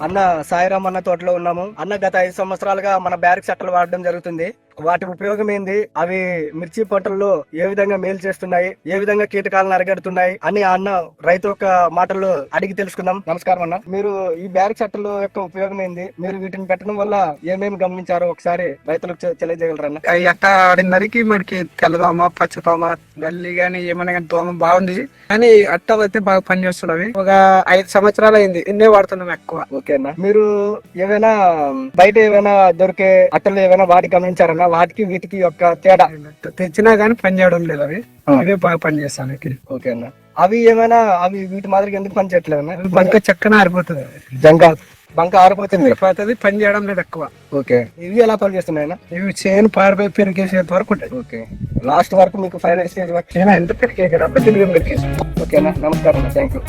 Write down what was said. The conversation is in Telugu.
అన్న సాయిరామ్ అన్న తోటలో ఉన్నాము. అన్న గత 5 సంవత్సరాలుగా మన బ్యారిక్ చట్టలు వాడడం జరుగుతుంది. వాటి ఉపయోగం ఏంది, అవి మిర్చి పంటల్లో ఏ విధంగా మేలు చేస్తున్నాయి, ఏ విధంగా కీటకాలను అరిగడుతున్నాయి అని అన్న రైతు యొక్క మాటల్లో అడిగి తెలుసుకుందాం. నమస్కారం అన్న, మీరు ఈ బ్యారిక్ చట్టల యొక్క ఉపయోగం ఏంది, మీరు వీటిని పెట్టడం వల్ల ఏమేమి గమనించారో ఒకసారి రైతులకు తెలియజేయగలరన్న? ఎట్ట ఆడినరికి మనకి తెల్లదోమ, పచ్చదోమ, గల్లి గాని ఏమైనా కానీ దోమ బాగుంది, కానీ అట్టలు అయితే బాగా పనిచేస్తుంది. అవి ఒక 5 సంవత్సరాలు అయింది, ఇన్నే వాడుతున్నాం ఎక్కువ. ఓకే అన్న, మీరు ఏమైనా బయట ఏమైనా దొరికే అట్టలు ఏమైనా వాటి గమనించారన్న? వాటికి వీటికి యొక్క తేడా? తెచ్చినా గానీ పని చేయడం లేదు, అవి ఇవే బాగా పని చేస్తాను. ఓకే అన్న, అవి ఏమైనా అవి వీటి మాదిరిగా ఎందుకు పని చేయట్లేదు? బంక చక్కన ఆరిపోతుంది, బంక ఆరిపోతుంది, పని చేయడం లేదు ఎక్కువ. ఓకే, ఇవి ఎలా పని చేస్తున్నాయన్నా? ఇవి చేను పారిపోయి పెరిగేసేంత వరకు ఉంటాయి. ఓకే, లాస్ట్ వరకు మీకు ఫైనల్ స్టేజ్ వరకు ఎంత పెరిగేసాడు అప్పుడు తిరిగి పెరిగేసాడు. ఓకేనా, నమస్కారం, థ్యాంక్ యూ.